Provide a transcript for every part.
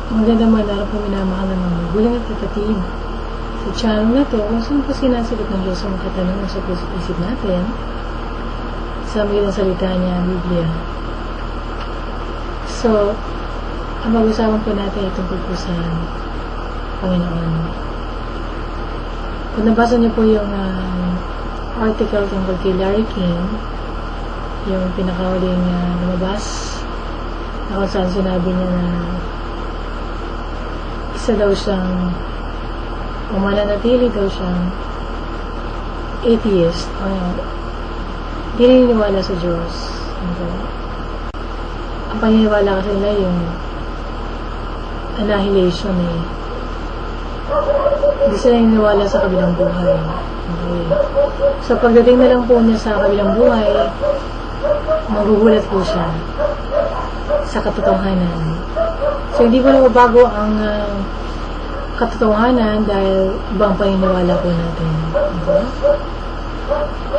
Magandang manarap po minamahal ng mga magulang at kapatid. Sa channel na to, kung saan po sinasagot ng Diyos ang katanungan sa puso't isip natin, sa mga salita niya, Biblia. So, ang mag-usapan po natin ay tungkol po sa Panginoon. Kung nabasa niyo po yung article tungkol kay Larry King, yung pinakahuling lumabas, na kung saan sinabi niya na isa daw siyang mananatili daw siyang atheist o hindi naniniwala sa Diyos. Ang paniniwala kasi nila yung annihilation hindi sila naniniwala sa kabilang buhay. Okay. So pagdating na lang po niya sa kabilang buhay, magugulat po siya sa katotohanan. So, hindi po nababago ang katotohanan dahil ibang paniniwala po natin. Okay?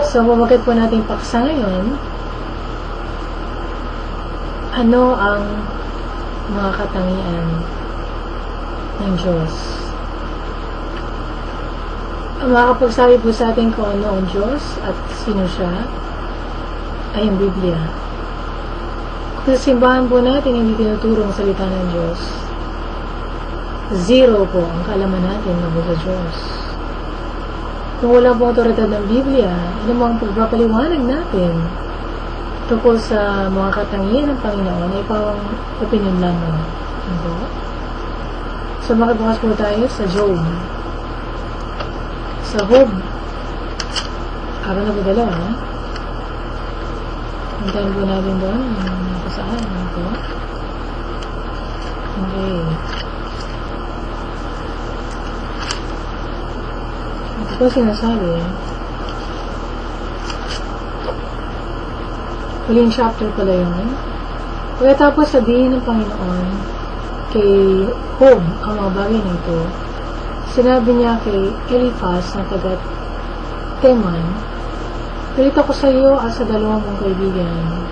So, pamagat po natin paksa ngayon, ano ang mga katangian ng Diyos? Ang makakapagsabi po sa atin kung ano ang Diyos at sino siya ay ang Biblia. Sa simbahan po natin, hindi tinuturo ang salita ng Diyos. Zero po ang kaalaman natin ng sa Diyos. Kung wala pong otoridad ng Biblia, ano mga pagpapaliwanag natin tungkol sa mga katangian ng Panginoon ay pawang opinion lamang. So, makibukas po tayo sa Job. Sa Job, araw na po dalawa, hintayin po natin doon saan ito. Okay. Ito po sinasabi. Huling chapter pala yun. Pagkatapos sabihin ng Panginoon kay Job ang mga bagay na ito, sinabi niya kay Eliphaz na taga Teman, "Galit ako sa iyo at sa dalawang mong kaibigan.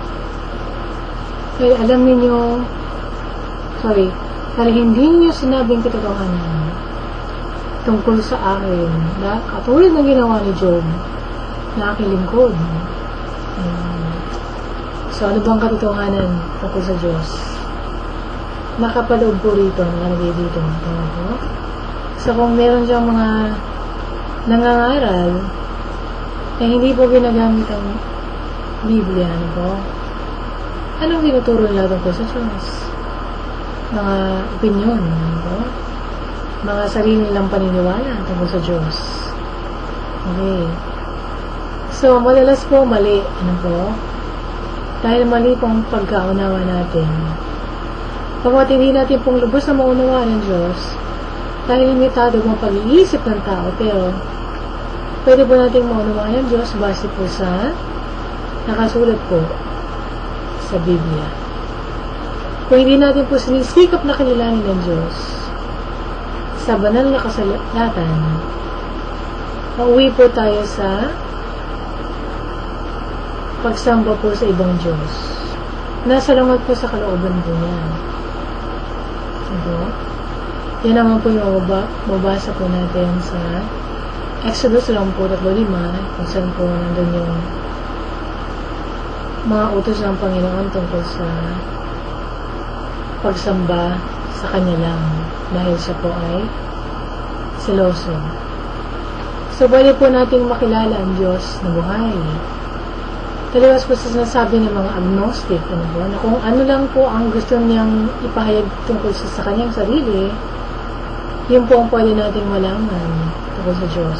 Kaya alam niyo, dahil hindi niyo sinabing katotohanan tungkol sa akin, na katulad ng ginawa ni Job na aking lingkod." So, ano bang katotohanan tungkol sa Diyos? Nakapaloob po rito, nakalagay dito. So, kung meron siyang mga nangangaral, hindi po ginagamit ang Biblia, anong tinuturo nila tungkol sa Diyos? Mga opinion, mga sarili nilang paniniwala tungkol sa Diyos. Okay. So, madalas po mali. Dahil mali pong pagkaunawa natin. Pagkat hindi natin pong lubos na maunawaan ng Diyos, dahil limitado ang pag-iisip ng tao, pero pwede po natin maunawaan ng Diyos base po sa nakasulat po sa Biblia. Kung hindi natin po sinisikap na kilalanin ng Diyos sa banal na kasulatan, mauwi po tayo sa pagsamba po sa ibang Diyos. Nasalungat po sa kalooban po niya. Yan naman po yung mabasa po natin sa Exodus 10:35, kung saan po nandun yung mga utos ng Panginoon tungkol sa pagsamba sa Kanya lang dahil siya po ay seloso. So, pwede po nating makilala ang Diyos na buhay. Taliwas po sa sinasabi ng mga agnostic, na kung ano lang po ang gusto niyang ipahayag tungkol sa kanyang sarili, yun po ang pwede nating malaman tungkol sa Diyos.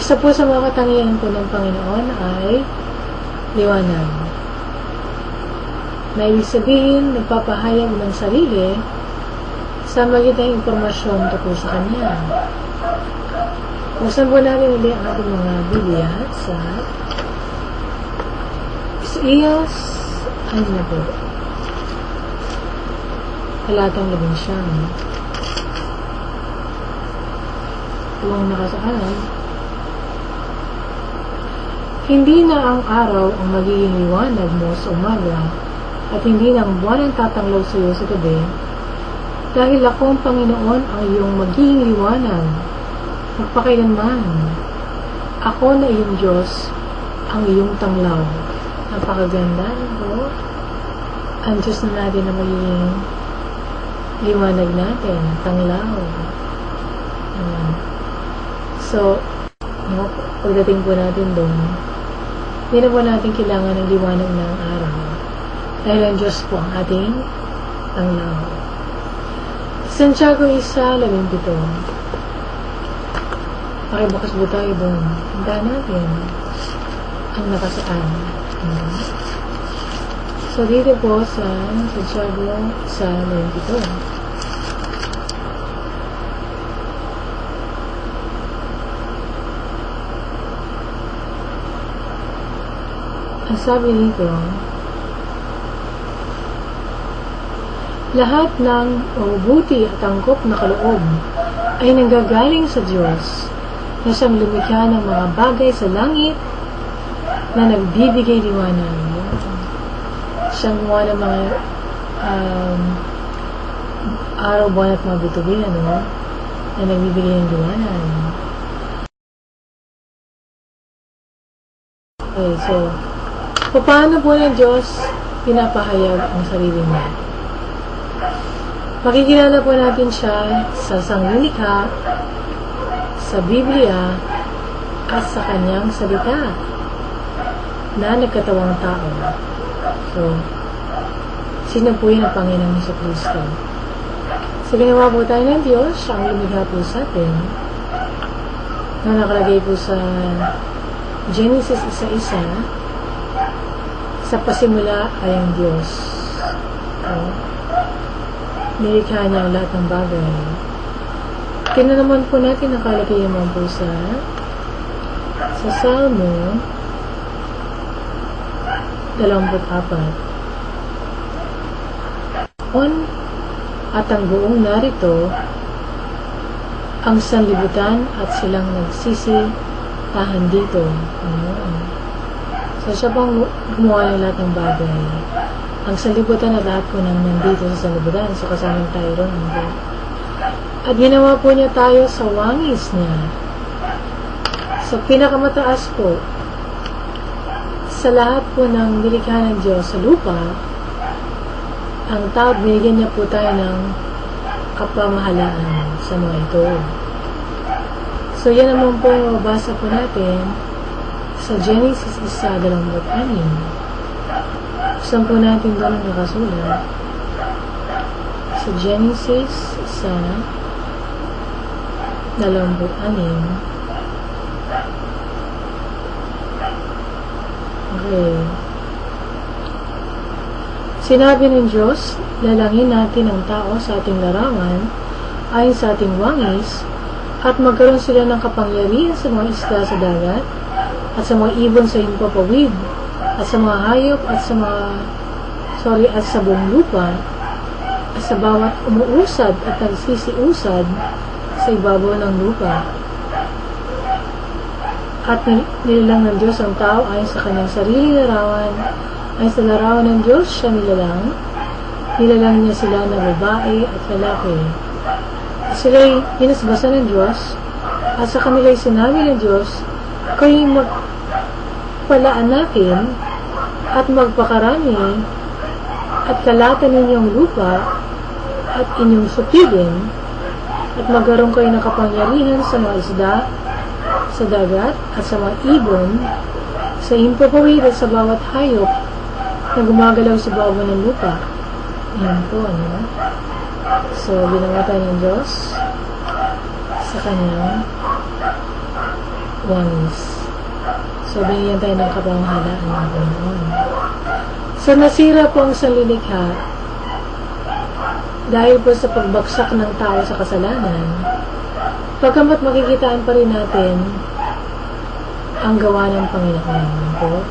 Isa po sa mga katangian po ng Panginoon ay liwanag. Na ibig sabihin, nagpapahayag ng sarili sa magitan impormasyon tungkol sa Kanya. Buksan po natin ulit ang ating mga Biblia sa Isaías, ano na po? Talatang 11. Tuwang nakasaan, "Hindi na ang araw ang magiging liwanag mo sa umaga, at hindi na ang buwan ang tatanglaw sa iyo sa gabi, Dahil ako ang Panginoon ang iyong magiging liwanag, magpakailanman. Ako na iyong Diyos, ang iyong tanglaw. Napakaganda, no? Ang Diyos na natin na magiging liwanag natin, tanglaw. Ayan. So, no, pagdating po natin doon, hindi na po natin kailangan ng liwanag ng araw. Dahil ang Diyos po ang ating tanglaw. Santiago 1:17. Pakibukas po tayo doon. Handa natin ang nakasaan. So, dito po sa Santiago 1:17. Ang sabi dito, lahat ng mabubuti at angkop na kaloob ay nanggagaling sa Diyos na siyang lumikha ng mga bagay sa langit na nagbibigay liwanag. Siyang gumawa ng mga araw, buwan at mga bituin, na nagbibigay ng liwanag. Okay, so, paano po ng Diyos pinapahayag ang sarili niya? Makikilala po natin siya sa sanglilikha, sa Biblia, at sa kanyang salita na nagkatawang tao. So, sino po yun ang Panginoong Jesucristo? So, ginawa po tayo ng Diyos, siya ang lumikha po sa atin, na nakalagay po sa Genesis 1:1, sa pasimula ay ang Diyos. So, nilikha niya ang lahat ng bagay. Tingnan naman po natin nakalagay naman po sa Salmo 24. At ang buong narito ang sanlibutan at silang nagsisitahan dito. So, siya pang gumawa ng lahat ng bagay. Ang sanlibutan at lahat po nang nandito sa sanlibutan. So, kasama tayo ron. At ginawa po niya tayo sa wangis niya. Sa pinakamataas po, sa lahat po ng nilikha ng Diyos sa lupa, ang tao, binigyan niya po tayo ng kapamahalaan sa mga ito. So, yan naman po yung mabasa po natin sa Genesis 1:26. Saan po natin doon ang nakasulat? Sa Genesis 1:26. Okay. Sinabi ng Diyos, lalangin natin ang tao sa ating larangan, ayon sa ating wangis, at magkaroon sila ng kapangyarihan sa mga isda sa dagat, at sa mga ibon sa himpapawid, at sa mga hayop, at sa buong lupa, at sa bawat umuusad at nagsisiusad sa ibabaw ng lupa. At nilalang ng Diyos ang tao ayon sa kanyang sariling larawan, ayon sa larawan ng Diyos siya nilalang. Nilalang niya sila na babae at lalaki. Sila'y hinasbasan ng Diyos, at sa kanila'y sinabi ng Diyos, kayo'y magpalaanakin at magpakarami at kalatan ninyong lupa at inyong supigin at magkaroon kayo ng kapangyarihan sa mga isda sa dagat at sa mga ibon sa himpapawid at sa bawat hayop na gumagalaw sa baba ng lupa. Yan po, So, ginawa tayo ng Diyos sa kanyang wangis. So, binigyan tayo ng kapamahalaan ng Panginoon. So, nasira po ang sanlilikha dahil po sa pagbagsak ng tao sa kasalanan. Pagkamat makikitaan pa rin natin ang gawa ng Panginoon po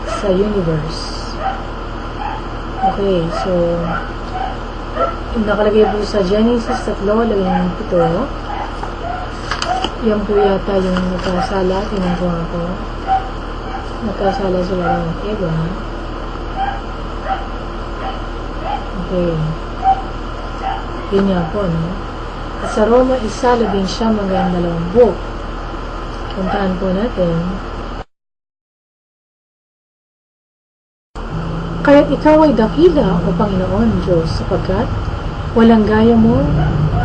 sa universe. Okay, so nakalagay po sa Genesis 3:17. Yan po yata yung nagkasala. Tingnan ko nga po. Nagkasala sila ng Eva. Okay. Yun nga po, no? At sa Roma 1:19, puntahan po natin. Kaya't ikaw ay dakila, o Panginoon Diyos, sapagkat walang gaya mo,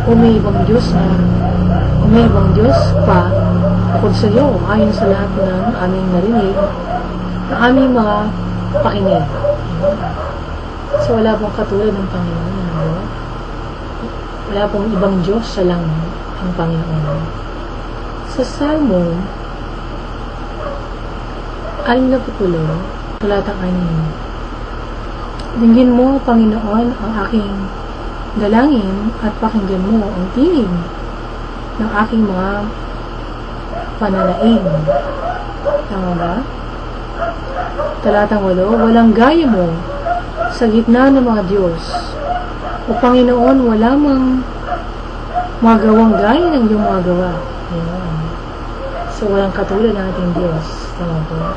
o may ibang Diyos pa bukod sa iyo, ayon sa lahat ng aming narinig, ng aming mga pakinig. So wala pong katulad ng Panginoon, no? Wala pong ibang Diyos, siya lang ang Panginoon. Sa Salmo 60, talatang 6, dinggin mo, Panginoon, ang aking dalangin at pakinggan mo ang tinig ng aking mga pananaig. Tama ba? Talatang 8, walang gaya mo sa gitna ng mga Diyos. O Panginoon, wala mang magawang gaya ng iyong mga gawa. Ayan. So, walang katulad ng ating Diyos. Tama ba?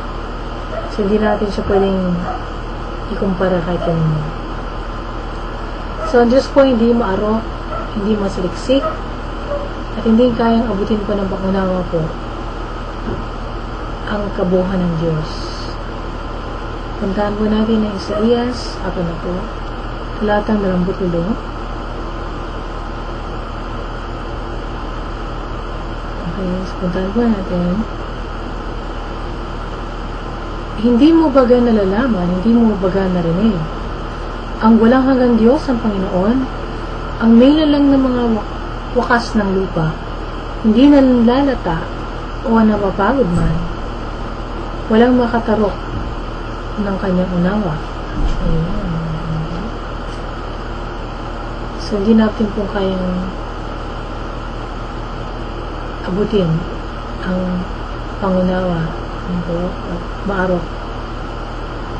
So, hindi natin siya pwedeng ikumpara kahit kanino. So, ang Diyos po hindi maarok, hindi masaliksik, at hindi kayang abutin po ng pangunawa po ang kabuuan ng Diyos. Puntahan po natin ang Isaías, ako na po, talatang 20. Okay, so puntahan po natin. Hindi mo baga nalalaman, hindi mo baga narinig. Ang walang hanggang Diyos, ang Panginoon, ang may lalang ng mga wakas ng lupa, hindi nalalata o napapagod man, walang makatarok ng kanyang unawa. Ayan. So, hindi natin po kayang abutin ang pangunawa at maarok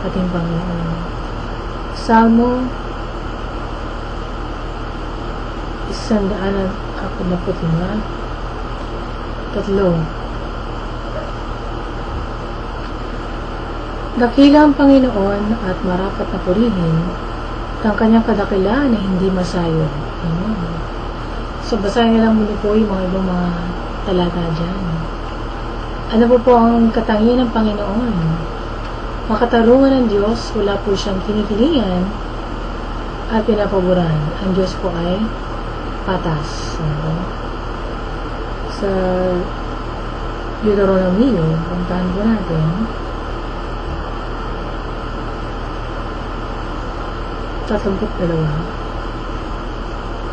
ating Panginoon. Salmo 145, 3. Dakila ang Panginoon at marapat na purihin ang kanyang kadakilaan na hindi masayo. So, basahin na lang muli po yung mga ibang mga talata dyan. Ano po ang katangian ng Panginoon? Makatarungan ng Diyos, wala po siyang kinikilingan at pinapaboran. Ang Diyos po ay patas. Sa Deuteronomy, puntahan po natin. Tatampok 2,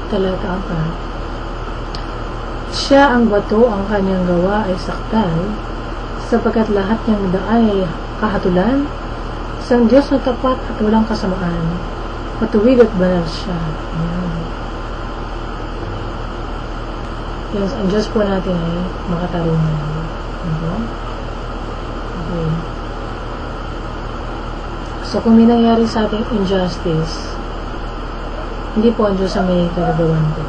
talata 4. Siya ang bato, ang kanyang gawa ay saktal, sapagkat lahat niyang daan ay kahatulan. Isang Diyos na tapat at walang kasamaan, matuwid at banal siya. Yes, ang Diyos po natin ay makatarungan. Okay. So, kung may nangyari sa ating injustice, hindi po ang Diyos ang may kagagawan po.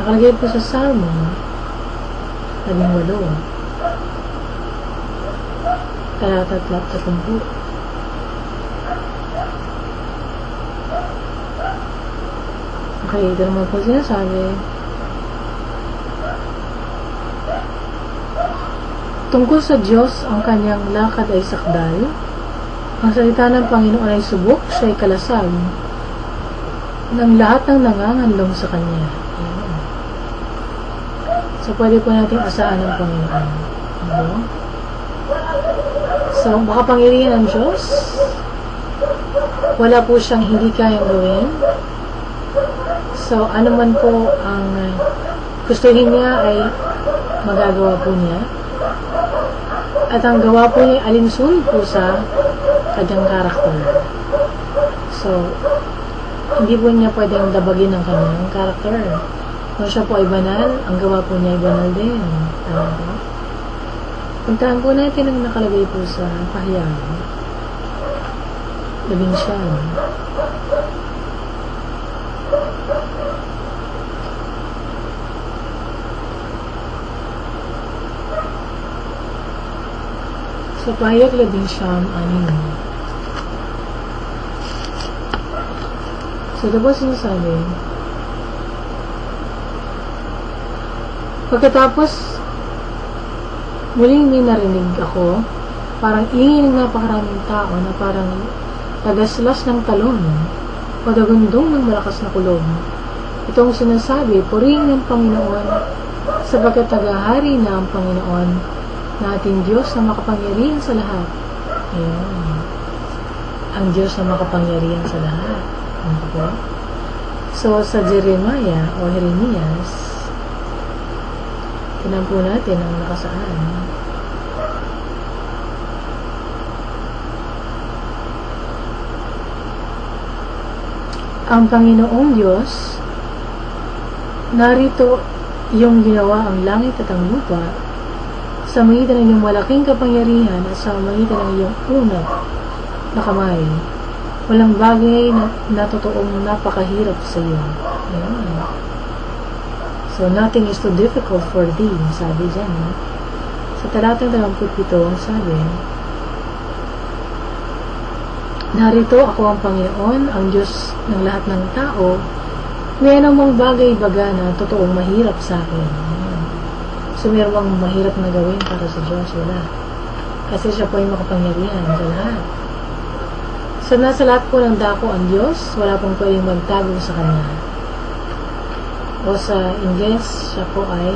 Nakalagay po sa Salmo 18, talata 30. Okay, ito naman po sinasabi. Tungkol sa Diyos, ang kanyang lakad ay sakdal. Ang salita ng Panginoon ay subok, siya ay kalasag ng lahat ng nanganganlong sa Kanya. So, pwede po natin asahan ng Panginoon. So, makapangyarihan ng Diyos. Wala po siyang hindi kayang gawin. So, ano man po ang gustuhin niya ay magagawa po niya. At ang gawa po niya ay alinsunod po sa kanyang karakter. So, hindi po niya pwedeng dabagin ang kanyang karakter. Kung siya po ay banal, ang gawa po niya ay banal din. Tama ba? Puntahan po natin ang nakalagay po sa Pahayag 11. Sa Pahayag 11, 6. So, diba sinasabi, pagkatapos, muling may narinig ako, parang ingay ng napakaraming tao na parang tagaslas ng talon o dagundong ng malakas na kulog. Itong sinasabi, purihin ng Panginoon, sapagkat tagahari na ang Panginoon, na ating Diyos na makapangyarihan sa lahat. Ayan. Ang Diyos na makapangyarihan sa lahat. Ano po? So, sa Jeremiah o Jeremias, tinan po natin ang nakasaan. Ang Panginoong Diyos, narito iyong ginawa ang langit at ang lupa, sa magitan ng iyong malaking kapangyarihan at sa magitan ng iyong unat na kamay. Walang bagay na totoong napakahirap sa iyo. Ayan. So, nothing is too difficult for thee, sabi dyan. Sa talatang 27, sabi, narito ako ang Panginoon, ang Diyos ng lahat ng tao, may anumang bagay baga na totoong mahirap sa akin. So, meron bang mahirap na gawin para sa Diyos? Wala. Kasi siya po ay makapangyarihan sa lahat. So, nasa lahat po ng dako ang Diyos, wala pong pwedeng magtago sa Kanya. O sa Ingles, siya po ay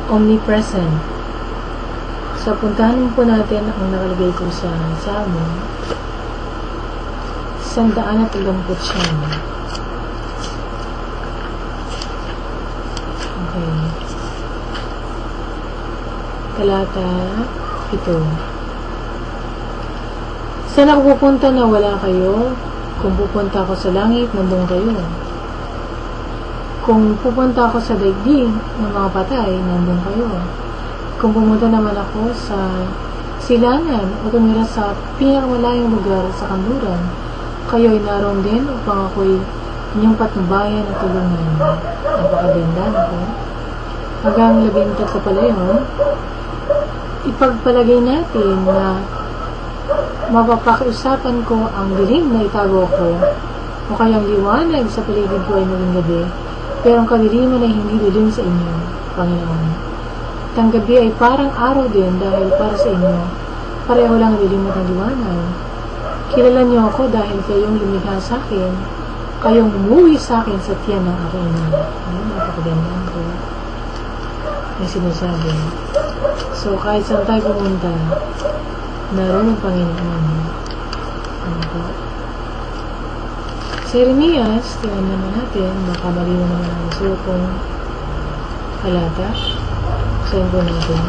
omnipresent. So, puntahan po natin ang nakalagay ko sa Salmo 139. Okay. Talata 7. Saan ako pupunta na wala kayo? Kung pupunta ako sa langit, nandun kayo. Kung pupunta ako sa daigdig ng mga patay, nandun kayo. Kung pumunta naman ako sa silangan o tumira sa pinakamalayong lugar sa kanluran, kayo ay naroon din upang ako'y inyong patnubayan at tulungan. Napakaganda, no? Hanggang 13 pala yun, ipagpalagay natin na mapapakiusapan ko ang dilim na itago ko o kayang liwanag sa paligid ko ay maging gabi, pero ang kadiliman ay hindi dilim sa inyo, Panginoon. At ang gabi ay parang araw din dahil para sa inyo, pareho lang ang dilim at ang liwanag. Kilala niyo ako dahil kayong lumikha sa akin, kayong umuwi sa akin sa tiyan ng aking ina. Ayun, napakaganda ko. May sinasabi. So, kahit saan tayo pumunta, naroon ang Panginoon. Ano po? Sa Jeremias, tingnan naman natin, baka malino naman ang suot kong halata. Sayin po natin.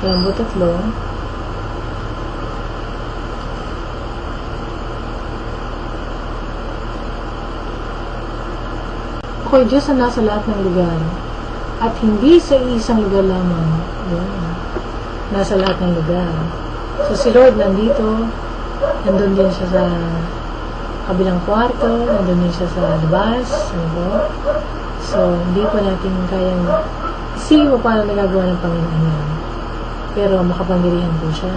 Lambo 3. Ako'y Diyos na nasa lahat ng lugar, at hindi sa isang lugar lamang. Yan. Nasa lahat ng lugar. So, si Lord nandito, nandun din siya sa kabilang kwarto, nandun din siya sa labas, ano po? So, hindi po natin kayang isipin paano nagagawa ng Panginoon yan. Pero makapangyarihan po siya.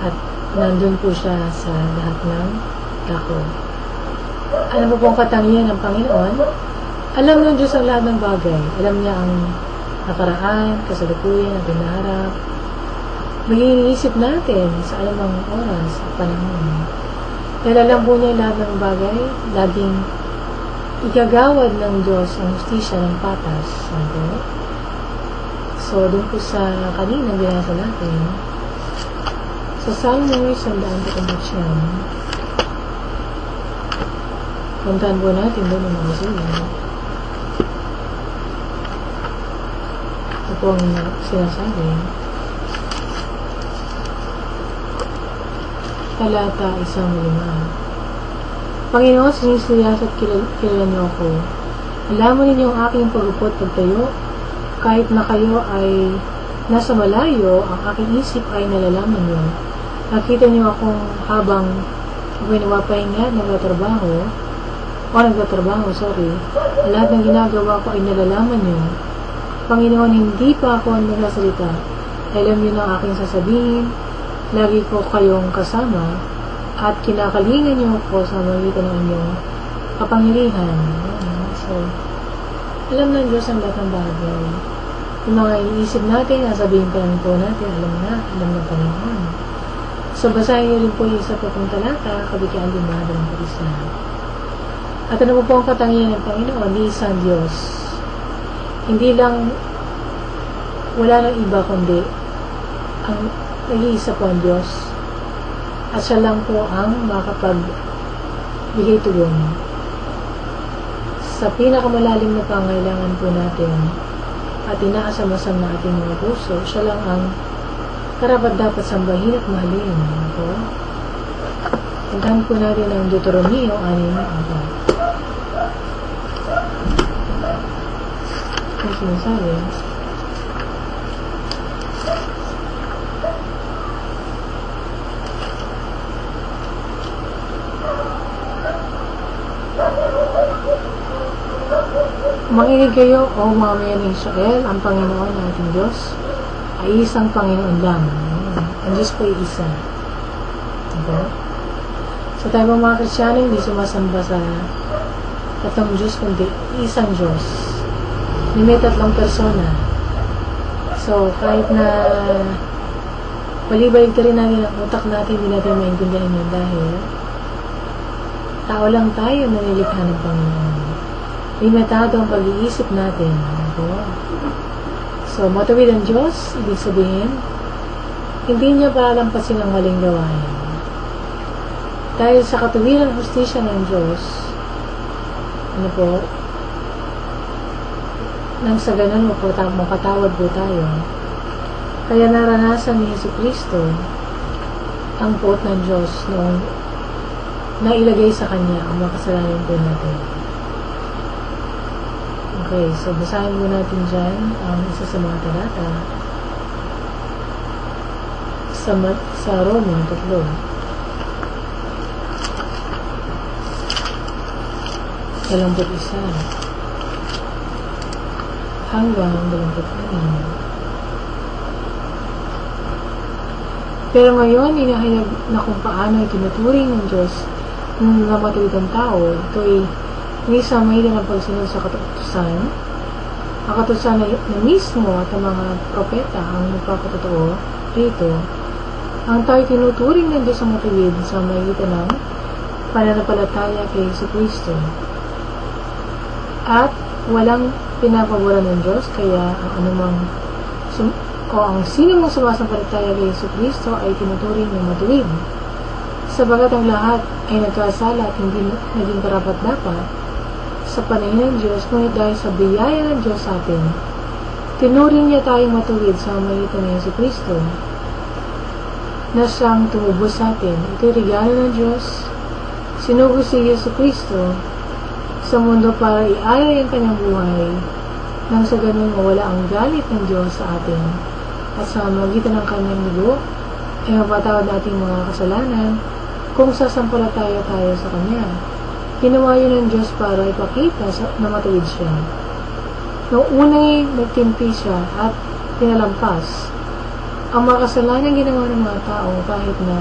At nandun po siya sa lahat ng dako. Ano po pong katangian ng Panginoon? Alam ng Diyos ang lahat ng bagay. Alam niya ang nakaraan, kasalukuyan, at hinaharap. Maging iniisip natin sa anumang oras at panahon. Dahil alam po niya lahat ng bagay, laging igagawad ng Diyos ang hustisya ng patas. Okay? So, dun po sa kanina binasa natin, sa Salmo 119, puntahan po natin doon ang mga sulat. Ito po ang sinasabi. Talata 1:5. Panginoon, sinisiyas at kilala niyo ako. Alaman ninyo ang aking pagupot pagtayo. Kahit na kayo ay nasa malayo, ang aking isip ay nalalaman niyo. Nakita niyo akong habang ako'y napapahinga, nagtatrabaho, lahat ng ginagawa ko ay nalalaman niyo. Panginoon, hindi pa ako nagsasalita. Alam niyo na aking sasabihin, lagi ko kayong kasama, at kinakalingan niyo po sa magitan ng inyong kapangyarihan. So, alam ng Diyos ang lahat ng bagay. Yung mga iniisip natin, nasabihin pa lang po natin, alam ng Panginoon. So, basahin niyo rin po yung isa po pong talata, Kabikaan 5 ng 1. At ano po ang katangian ng Panginoon? Ni isang Diyos. Hindi lang, wala nang iba kundi ang nag-iisa po ang Diyos. At siya lang po ang makapagbigay tugon sa pinakamalalim na pangailangan po natin at inaasam-asam na ating mga puso. Siya lang ang karapat dapat sambahin at mahalin. Ito. Tandaan po natin ang Deuteronomio 6:4. Ang sinasabi, makinig kayo, o mga mayan ng Israel, ang Panginoon nating Diyos ay isang Panginoon lang. Ang Diyos po ay isa. Okay? So tayo mga Kristyano, hindi sumasamba sa tatlong Diyos, kundi isang Diyos. May tatlong persona. So kahit na balibalik rin natin ang utak natin, hindi natin maintindihan yun dahil tao lang tayo na nilikha ng Panginoon. Limitado ang pag-iisip natin. So, matuwid ang Diyos, ibig sabihin, hindi niya palalampasin ang maling gawain. Dahil sa katuwiran at hustisya ng Diyos, nang sa ganun makatawad po tayo, kaya naranasan ni Jesucristo ang poot ng Diyos noong nailagay sa Kanya ang mga kasalanan po natin. Okay, so basahin mo natin dyan ang isa sa mga talata sa Roma 3. Dalamput isa hanggang 26. Pero ngayon, inahayag na kung paano itinuturing ng Diyos na matuwid ang tao. Ito ay minsan may din ang pagsunod sa katotosan. Ang katotosan na mismo at ang mga propeta ang nagpapatotoo rito. Ang tayo tinuturing ng Diyos sa matuwid sa magitan ng pananampalataya kay Jesucristo. At walang pinapaboran ng Diyos, kaya ang sino mong sumasampalataya kay Jesucristo ay tinuturing ng matuwid. Sabagat ang lahat ay nagkasala at hindi naging karapat-dapat sa paningin ng Diyos, ngunit dahil sa biyaya ng Diyos sa atin, tinuring niya tayong matuwid sa magitan ng Jesucristo na siyang tumubos sa atin. Ito'y regalo ng Diyos. Sinugo si Jesucristo sa mundo para ialay ang kanyang buhay nang sa ganun mawala ang galit ng Diyos sa atin at sa magitan ng kanyang dugo ay mapatawad nating mga kasalanan kung sasampalataya tayo sa Kanya. Ginawa yun ng Diyos para ipakita na matuwid siya. Noong una'y nagtimpi siya at pinalampas ang mga kasalanan ginawa ng mga tao kahit na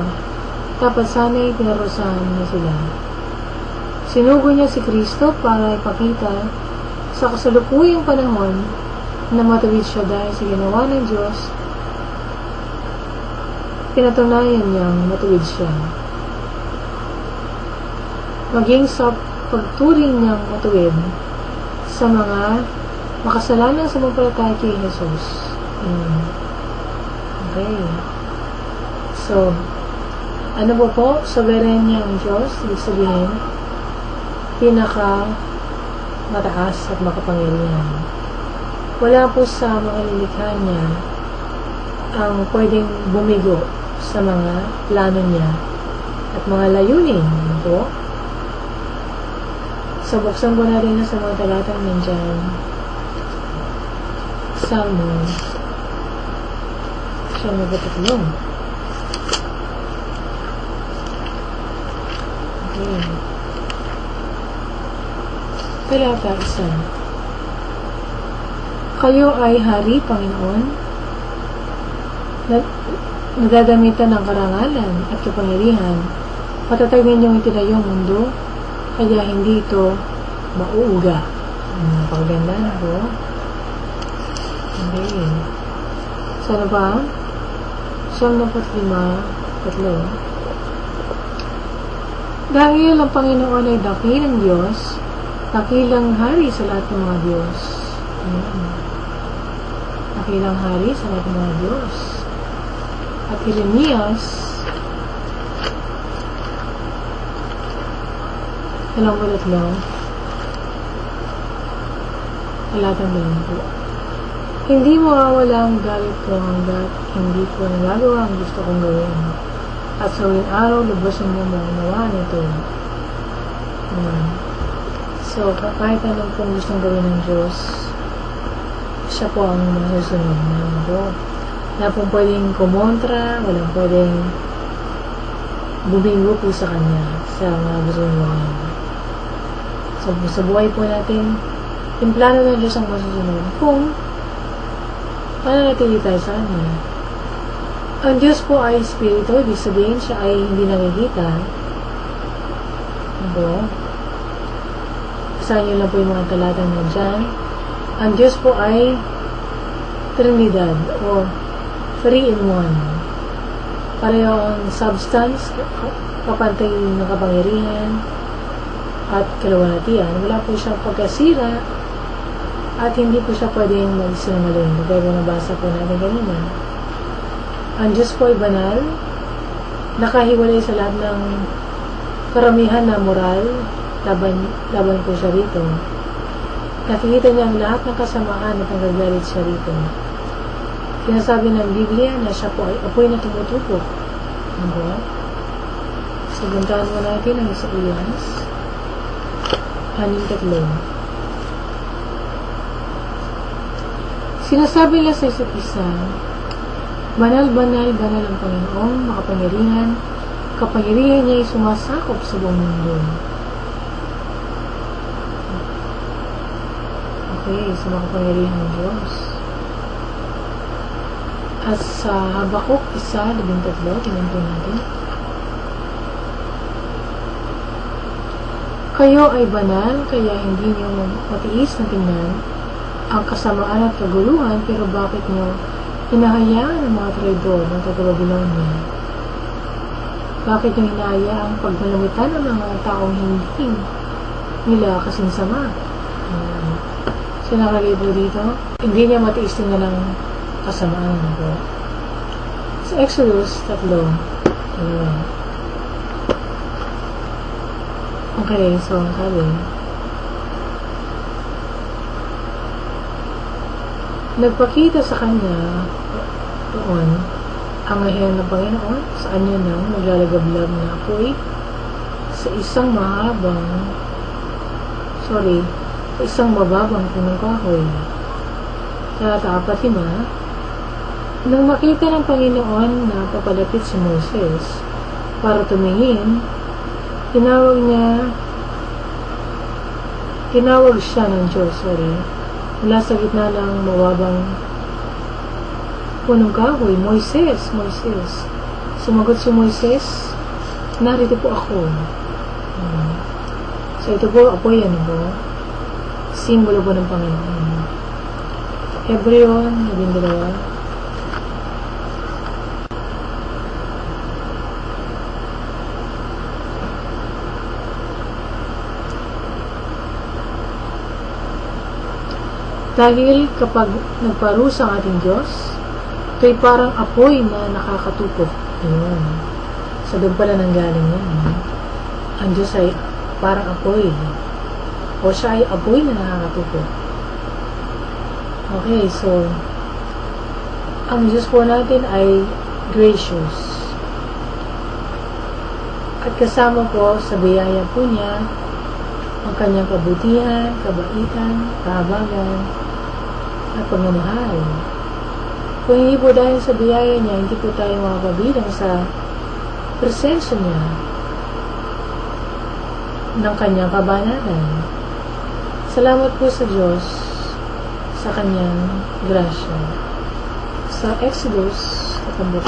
dapat sana'y pinarusahan niya sila. Sinugo niya si Kristo para ipakita sa kasalukuyang panahon na matuwid siya dahil sa ginawa ng Diyos, pinatunayan niyang matuwid siya. Maging sa pagturing niyang matuwid sa mga makasalanang sumampalataya kay Jesus. Okay. So, ano po? Sovereign niya ang Diyos, ibig sabihin, pinaka mataas at makapangyarihan. Wala po sa mga nilikha niya ang pwedeng bumigo sa mga plano niya at mga layunin. Po. So, buksan ko na rin na sa mga talatang nandyan. Salmo. Siya magpatatlong. Okay. Talata 1. Kayo ay hari, Panginoon, na nagagamitan ng karangalan at kapangyarihan Matatag ninyong itinayong mundo, kaya hindi ito mauuga. Napakaganda na po. Okay. Sana ba? Siyam na 3. Dahil ang Panginoon ay dakilang Diyos, dakilang hari sa lahat ng mga Diyos. Dakilang hari sa lahat ng mga Diyos. At Jeremias, 23, talatang 20. Hindi mawawala ang galit ko hanggat hindi ko nagagawa ang gusto kong gawin. At sa huling araw, lubusan mo maunawaan ito. So, kahit anong pong gustong gawin ng Diyos, siya po ang masusunod na mundo. Wala pong pwedeng kumontra, walang pwedeng bubinggo po sa Kanya, sa mga gusto ng gawin. So, sa buhay po natin, yung plano ng Diyos ang masusunod. Kung mananatili tayo sa Kanya. Ang Diyos po ay Espiritu, ibig sabihin siya ay hindi nakikita. Basahin niyo lang po yung mga talatang na dyan. Ang Diyos po ay Trinidad o 3-in-1. Pareho ang substance, kapantay ng kapangyarihan at kalawalatian. Wala po siyang pagkasira at hindi po siya pwedeng magsinungaling. Kaya nabasa po natin kanina. Ang Diyos po ay banal, nakahiwalay sa lahat ng karamihan na moral, laban po siya rito. Nakikita niya ang lahat ng kasamaan at nagagalit siya rito. Sinasabi ng Biblia na siya po ay apoy na tumutupok. So, buntahan mo natin ang Isaías 6:3. Sinasabi nila sa isa't isa, banal, banal, banal ang Panginoon, makapangyarihan, kapangyarihan niya ay sumasakop sa buong mundo. Okay, sa makapangyarihan ng Diyos. At sa Habakuk 1:13, tingnan po natin. Kayo ay banal, kaya hindi niyo matiis na tingnan ang kasamaan at kaguluhan, pero bakit nyo hinahayaan ang mga traidor ng taga-Babilonia? Bakit nyo hinahayaan ang pagmalamitan ng mga taong hindi nila kasing sama? So, nakalagay po dito, hindi niya matiis tingnan ng kasamaan. Sa Exodus 3. Okay, so sabi, nagpakita sa kanya doon ang ahyan ng Panginoon sa anya nang naglalagablab na apoy sa isang mababang punong kahoy. Talata 4:5. Nang makita ng Panginoon na papalapit si Moses para tumingin, tinawag siya ng Diyos, mula sa gitna ng mababang punong kahoy, Moises, Moises. Sumagot si Moises, narito po ako. So ito po, apoy yan po. Simbolo po ng Panginoon. Hebreo 12. Dahil kapag nagparusa ang ating Diyos, ito'y parang apoy na nakakatupok. Ayun. Sa doon pala nanggaling yan. Ang Diyos ay parang apoy. O siya ay apoy na nakakatupok. Okay, so, ang Diyos po natin ay gracious. At kasama po sa biyaya po niya, ang kanyang kabutihan, kabaitan, kahabagan, at pagmamahal. Kung hindi po dahil sa biyaya niya, hindi po tayo makapabilang sa presensya niya ng kanyang kabanalan. Salamat po sa Diyos sa kanyang grasya. Sa Exodus 4:6.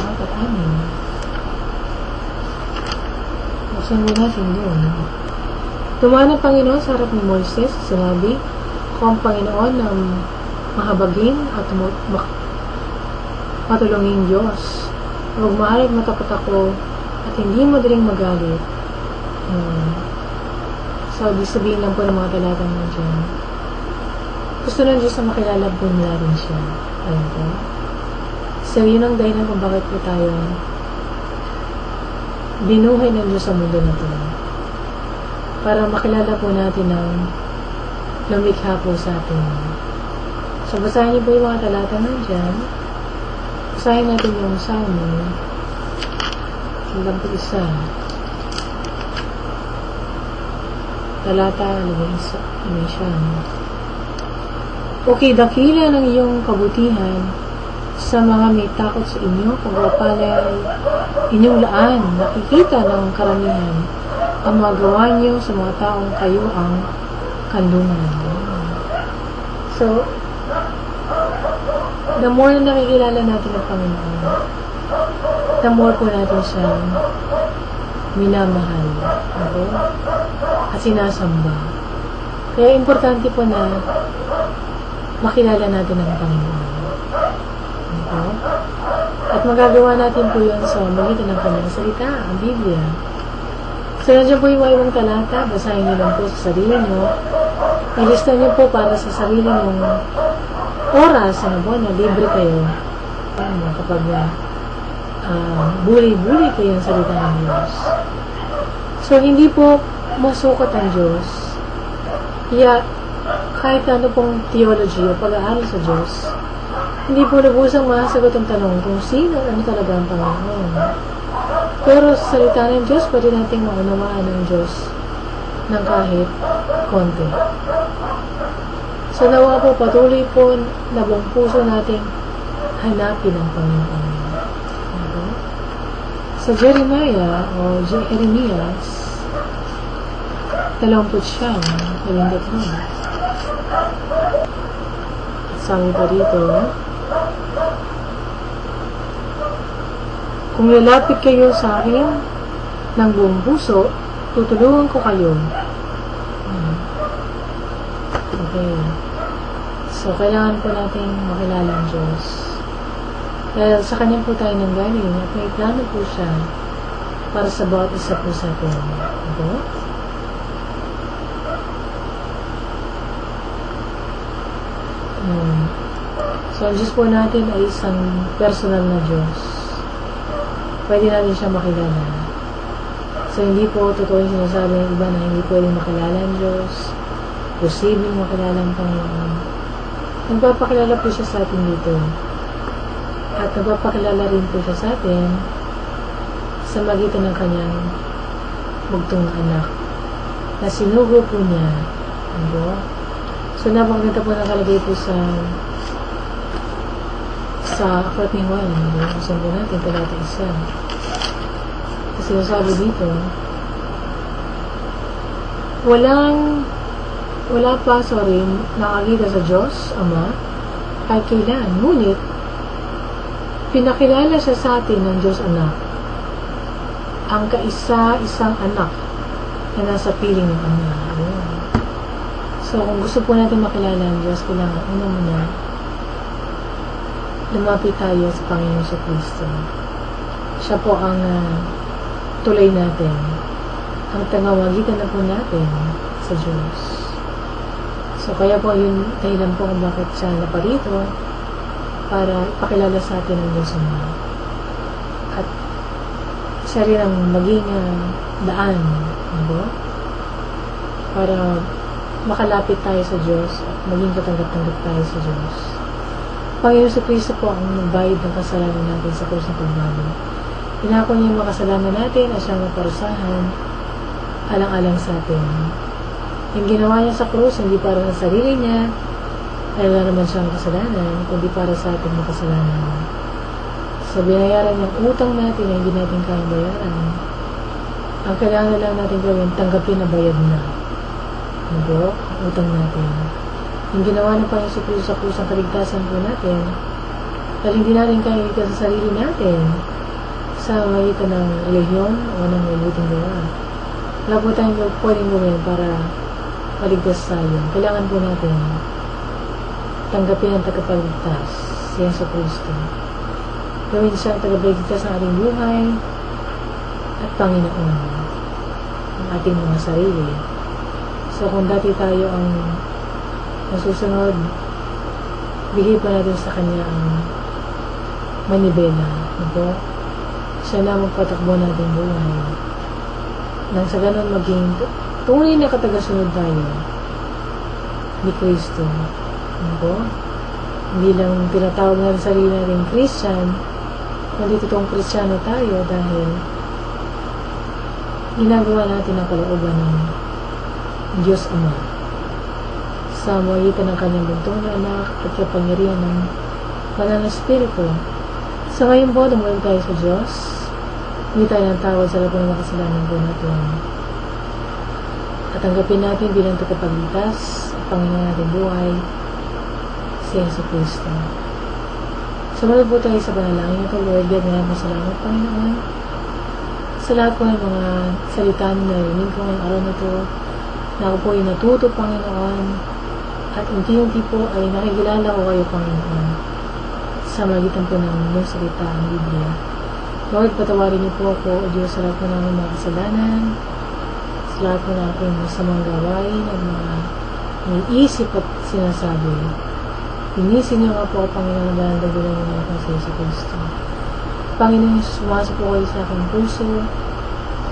Buksan mo natin doon. Dumaan ang Panginoon sa harap ni Moises, sinabi, ako ang Panginoon ng mahabagin at matulungin Diyos. Huwag maaari matapat ako at hindi madaling magalit. So, di sabihin lang po ng mga talatang na dyan. Gusto ng Diyos na makilala po nila rin siya. Ayun po. So, yun ang dahilan kung bakit po tayo binuhay ng Diyos sa mundo na ito. Para makilala po natin ang lumikha po sa atin. So, basahin niyo po yung mga talata na dyan. Basahin natin yung Salmo. Ilang po isa. Talata, ano siya. Okay, dakila ng iyong kabutihan sa mga may takot sa inyo, pagpapalay inyong laan, nakikita ng karamihan ang mga gawa niyo sa mga taong kayo ang kandungan. So, the more na nakikilala natin ang Panginoon, the more po natin siyang minamahal. Okay? At sinasamba. Kaya importante po na makilala natin ang Panginoon. Okay? At magagawa natin po yun sa magitan ng kanyang salita, ang Biblia. So, nandiyan po yung mga ibang talata, basahin niyo lang po sa sarili niyo. Ilista niyo po para sa sarili niyong oras, na libre kayo. Kapag buli-buli kayo ang salita ng Diyos. So, hindi po masukat ang Diyos. Kaya, kahit ano pong theology o pag-aaral sa Diyos, hindi po lubusang masagot ang tanong kung sino, ano talaga ang Panginoon. Pero sa salita ng Diyos, pwede nating maunawaan ng Diyos ng kahit konti. So, nawa po, patuloy po na buong puso nating hanapin ang Panginoon. Okay? Sa Jeremiah o Jeremias, 29, sabi pa dito, kung lalapit kayo sa akin ng buong puso, tutulungan ko kayo. Okay. So, kailangan po natin makilala ang Diyos. Dahil sa Kanya po tayo nanggaling at may plano po siya para sa bawat isa po sa atin. Okay? So, ang Diyos po natin ay isang personal na Diyos. Pwede natin siya makilala. So, hindi po totoo yung sinasabi ng iba na hindi pwedeng makilala ang Diyos. Posibleng makilala ang Panginoon. Nagpapakilala po siya sa atin dito. At nagpapakilala rin po siya sa atin sa magitan ng kanyang bugtong anak na sinugo po niya. Ano? So, napakaganda po nakalagay po sa aklat ni Juan. Gusto po natin talata 1. Kasi nasabi dito, wala pa nakakita sa Diyos, Ama, kahit kailan. Ngunit, pinakilala siya sa atin ng Diyos Anak, ang kaisa-isang anak na nasa piling ng Ama. So, kung gusto po natin makilala ang Diyos, kailangan una lumapit tayo sa Panginoon sa Kristo. Siya po ang tulay natin, ang tagawagitan na po natin sa Diyos. So, kaya po yun dahilan po kung bakit siya naparito para ipakilala sa atin ang Diyos Ama. At siya rin ang maging daan, diba? Para makalapit tayo sa Diyos at maging katanggap-tanggap tayo sa Diyos. Panginoon sa Kristo po ang nagbayad ng kasalanan natin sa krus ng Kalbaryo. Inako niya yung mga kasalanan natin at siyang naparusahan alang-alang sa atin. Yung ginawa niya sa krus, hindi para sa sarili niya, ay wala naman siyang kasalanan, kundi para sa ating makasalanan. So, binayaran niyang utang natin na hindi natin kayang bayaran. Ang kailangan lang natin gawin, tanggapin na bayad na. Ano? Ang utang natin. Yung ginawa ng Panginoon sa Kristo sa krus ang kaligtasan po natin, dahil hindi natin kaya iligtas sa sarili natin sa magitan ng relihiyon o ng mabuting gawa. Wala po tayong pwedeng gawin para maligtas tayo. Kailangan po natin tanggapin ang tagapagligtas, si Yesu Cristo. Gawin siya ang tagapagligtas ng ating buhay at Panginoon ng ating mga sarili. So kung dati tayo ang nasusunod, bigay pa natin sa Kanya ang manibela. Ito, siya na magpatakbo natin buhay. Nang sa ganun maging tunay na katagasunod tayo ni Kristo. Ito, hindi lang tinatawag na sa sarili natin Christian, kundi totoong Kristiyano tayo dahil ginagawa natin ang kalooban ng Diyos Ama sa magitan ng Kanyang buntong na anak at kapangyarihan ng Banal na Espiritu. So ngayon po, dumulog tayo sa Diyos. Hindi tayo ng tawad sa lahat ng mga kasalanan po natin. At tanggapin natin bilang tagapagligtas at Panginoon natin buhay, si Yesu Cristo. Sumunod po tayo sa panalangin ito, Lord God, ngayon po salamat, Panginoon. Sa lahat po ng mga salita na narinig ko ngayong araw na ito, na ako po ay natuto, Panginoon, at unti-unti po ay nakikilala ko kayo, Panginoon, sa magitan po ng inyong salita ang Biblia. Lord, patawarin niyo po ako, O Diyos, sa lahat po ng mga kasalanan, sa lahat po ng aking masamang gawain at mga iniisip at sinasabi. Inisin niyo nga po, Panginoon, na dagulan niyo natin sa Yesu Cristo. Panginoon, sumasok po kayo sa aking puso,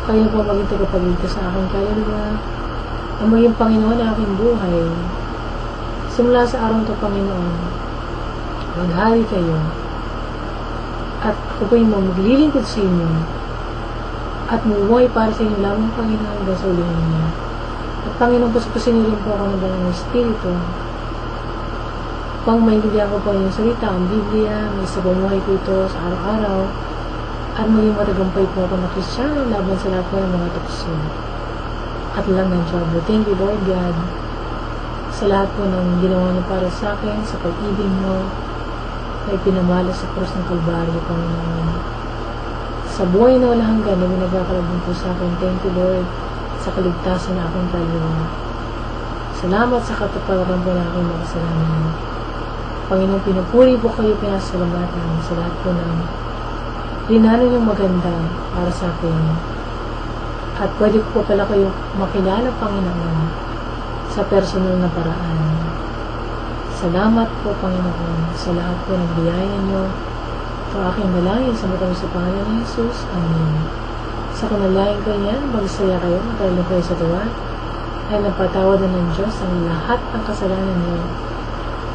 kayo po maging tagapagligtas sa aking kaluluwa, ang maging Panginoon na aking buhay. Simula sa araw ito, Panginoon, maghari kayo, at ako po yung maglilingkod sa inyo, at mumuhay para sa inyo lamang, Panginoon, hanggang sa ulihin niya. At Panginoon, puso-pusin niyo rin po ako ng Banal na Espiritu, pang maintindihan ko po yung salita, ang Biblia, may sa bumuhay ko ito sa araw-araw, at maging matagumpay po ako na Kristiyano laban sa lahat po ng mga tukso at lang ng trouble. Thank you, Lord God, sa lahat po ng ginawa niyo para sa akin, sa pag-ibig mo, ay pinamala sa krus ng Kalbaryo, Panginoon. Sa buhay na wala hanggan na binagkakalabong po sa akin, thank you, Lord, sa kaligtasan na aking kaluluwa. Salamat sa kataparan po na aking mga kasalanan. Panginoon, pinupuri po kayo, pinasalamatan sa lahat po ng rinano niyong maganda para sa akin. At pwede ko pala kayo makilala, Panginoon, sa personal na paraan. Salamat po, Panginoon, sa lahat po ng biyaya niyo. Ito aking dalangin sa matawag sa pangalan ng Jesus. Amen. Sa kanalayan ko yan, magsaya kayo, magkaroon kayo sa tuwa, ay napatawad ng Diyos ang lahat ng kasalanan niyo.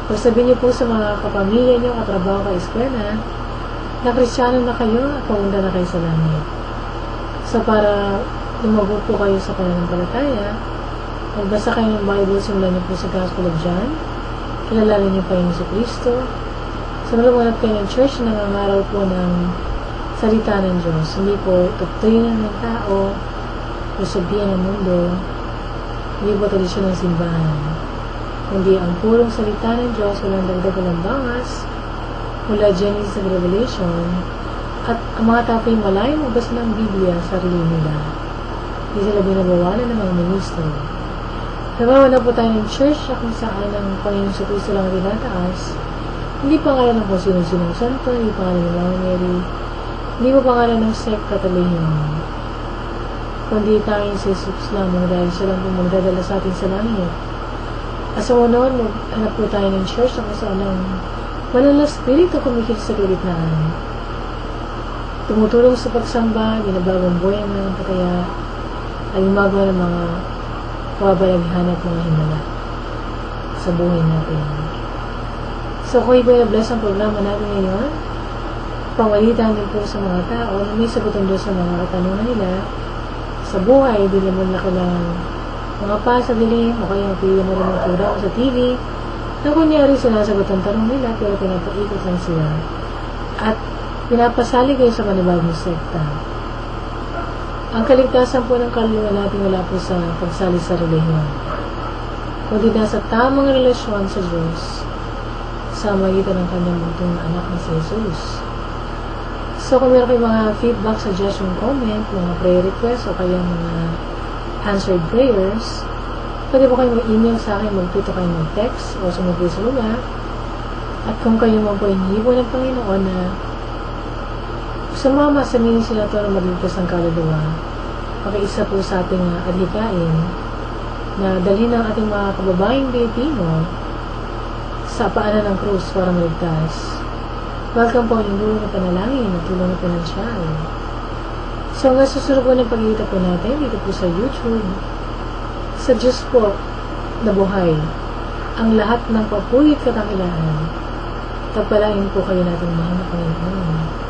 Pagsabihin niyo po sa mga kapamilya niyo, katrabaho ka, eskwela, na Kristiyano na kayo at pumunta na kayo sa langit. So para lumago po kayo sa pananampalataya, magbasa kayo ng Bible, simulan niyo po sa Gospel of John, kilalanin niyo pa yung si Kristo, sumunod kayo ng church na nangangaraw po ng salita ng Diyos. Hindi po doktrina ng tao, filosofiya ng mundo, hindi po tradisyon ng simbahan, kundi ang purong salita ng Diyos, walang dagdag, walang bawas, mula Genesis sa Revelation, at ang mga tao yung malayong magbasa ng Biblia sa sarili nila. Hindi sila binabawalan ng mga ministro. Nagawala po tayo ng church na kung saan ang Panginoon sa Kristo lang rinataas. Hindi pangalan ng kung sino-sinong santo, hindi pangalan ng Mama Mary, hindi po pangalan ng sekta talihim, kundi tanging si Jesus lamang dahil siya lang po magdadala sa atin sa langit. At sa unod, maghanap po tayo ng church na kung saan ang Banal na Espiritu kumikil sa gilitnaan. Tumutulong sa pagsamba, binabagong buhay ang mga pataya, ay gumagawa ng mga kababalaghan at mga himala sa buhay natin. So, kung iba na-bless ang programa natin ngayon, pangalitan din po sa mga tao na may sagutan doon sa mga katanungan nila sa buhay, hindi naman na kailangan mga pa sa dilim o kaya pili mo rin magturaw sa TV na kunyari sinasagot ang tanong nila pero pinapaikot lang sila at pinapasali kayo sa panibagong sekta. Ang kaligtasan po ng kaluluwa natin wala po sa pagsali sa relihiyon, kundi nasa tamang relasyon sa Diyos sa magitan ng kanyang buntong na anak na si Jesus. So kung meron kayong mga feedback, suggestion, comment, mga prayer request o kaya mga answered prayers, pwede po kayo mag-email sa akin, mag-tweet o kayo mag-text o sumugay sa lugar. At kung kayo naman po inihibo ng Panginoon na sumama sa mini senator na magligtas ng kaluluwa, pakiisa po sa ating adhikain na dalhin ang ating mga kababaeng Pilipino sa paanan ng krus para maligtas. Welcome po ang tulong ng panalangin at tulong ng pinansyal. So, hanggang susunod po ng pagkikita po natin dito po sa YouTube. Sa Diyos po na buhay, ang lahat ng papuri at katakilaan. Tagpalain po kayo natin mahal na Panginoon.